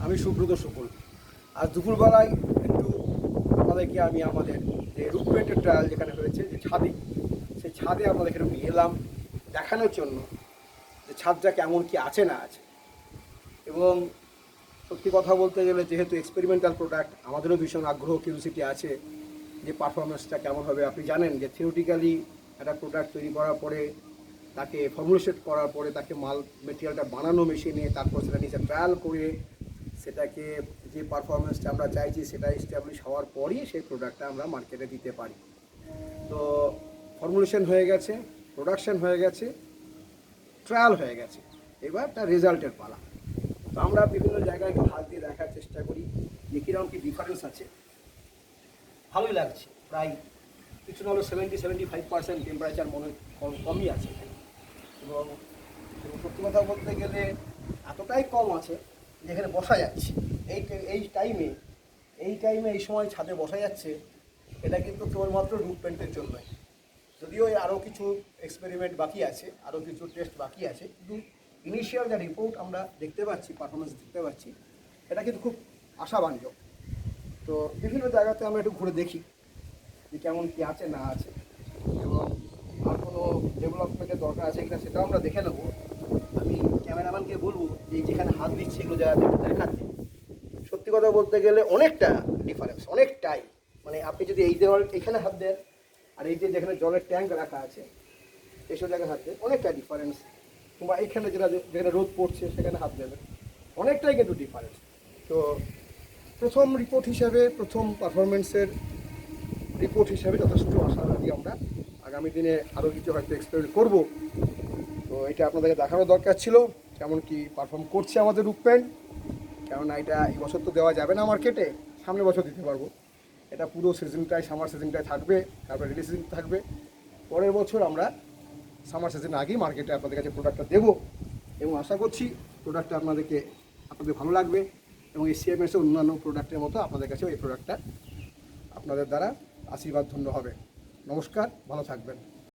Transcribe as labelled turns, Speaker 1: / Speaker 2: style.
Speaker 1: আমি সুব্রত শুকুল। আজ দুপুরবেলায় একটু আপনাদেরকে আমি আমাদের যে রুটমেন্টের ট্রায়াল যেখানে হয়েছে যে ছাদে, সেই ছাদে আপনাদেরকে একটু নিয়ে এলাম দেখানোর জন্য যে ছাদটা কেমন কি আছে না আছে। এবং সত্যি কথা বলতে গেলে যেহেতু এক্সপেরিমেন্টাল প্রোডাক্ট, আমাদেরও ভীষণ আগ্রহ কিউরিওসিটি আছে যে পারফরমেন্সটা কেমন হবে। আপনি জানেন যে থিওরিটিক্যালি একটা প্রোডাক্ট তৈরি করার পরে তাকে ফর্মুলেশন করার পরে তাকে মেটেরিয়ালটা বানানো মেশিনে, তারপর সেটা নিচে ট্রায়াল করে সেটাকে যে পারফরমেন্সটা আমরা চাইছি সেটা এস্টাবলিশ হওয়ার পরই সেই প্রোডাক্টটা আমরা মার্কেটে দিতে পারি। তো ফর্মুলেশন হয়ে গেছে, প্রোডাকশন হয়ে গেছে, ট্রায়াল হয়ে গেছে, এবার তার রেজাল্টের পালা। তো আমরা বিভিন্ন জায়গায় একটু হাত দিয়ে দেখার চেষ্টা করি যে কীরকম কী ডিফারেন্স আছে। ভালোই লাগছে, প্রায় কিছু না হলো 70-75% টেম্পারেচার মনে কমই আছে। এবং সত্যি কথা বলতে গেলে এতটাই কম আছে যেখানে বসা যাচ্ছে এই টাইমে এই সময় ছাদে বসা যাচ্ছে। এটা কিন্তু কেবলমাত্র রুট পেন্টের জন্যই, যদিও আরও কিছু এক্সপেরিমেন্ট বাকি আছে, আরও কিছু টেস্ট বাকি আছে, কিন্তু ইনিশিয়াল যা রিপোর্ট আমরা দেখতে পাচ্ছি, পারফরমেন্স দেখতে পাচ্ছি, এটা কিন্তু খুব আশাব্যঞ্জক। তো বিভিন্ন জায়গাতে আমরা একটু ঘুরে দেখি যে কেমন কী আছে না আছে, এবং আর কোনো ডেভেলপমেন্টের দরকার আছে কিনা সেটাও আমরা দেখে নেবো। আমি ক্যামেরাম্যানকে বলবো যে যেখানে হাত দিচ্ছে এগুলো জায়গা দেখাতে। সত্যি কথা বলতে গেলে অনেকটা ডিফারেন্স, অনেকটাই। মানে আপনি যদি এই দেওয়াল এখানে হাত দেন আর এই যে যেখানে জলের ট্যাঙ্ক রাখা আছে এইসব জায়গায় হাত দেন, অনেকটা ডিফারেন্স। কিংবা এইখানে যেখানে রোদ পড়ছে সেখানে হাত দেবেন, অনেকটাই কিন্তু ডিফারেন্স। তো প্রথম রিপোর্ট হিসাবে, প্রথম পারফরমেন্সের রিপোর্ট হিসাবে যথেষ্ট আশাবাদী আমরা। আগামী দিনে আরও কিছু হয়তো এক্সপেরিমেন্ট করব। তো এটা আপনাদেরকে দেখানো দরকার ছিল কেমন কি পারফর্ম করছে আমাদের রুটপ্যান্ট। কেননা এটা এই বছর তো দেওয়া যাবে না মার্কেটে, সামনের বছর দিতে পারবো। এটা পুরো সিজনটাই, সামার সিজনটাই থাকবে, তারপরে রিলিজ সিজন থাকবে। পরের বছর আমরা সামার সিজন আগেই মার্কেটে আপনাদের কাছে প্রোডাক্টটা দেবো, এবং আশা করছি প্রোডাক্টটা আপনাদের ভালো লাগবে, এবং এই সিএমএসের অন্যান্য প্রোডাক্টের মতো আপনাদের কাছেও এই প্রোডাক্টটা আপনাদের দ্বারা আশীর্বাদ ধন্য হবে। নমস্কার, ভালো থাকবেন।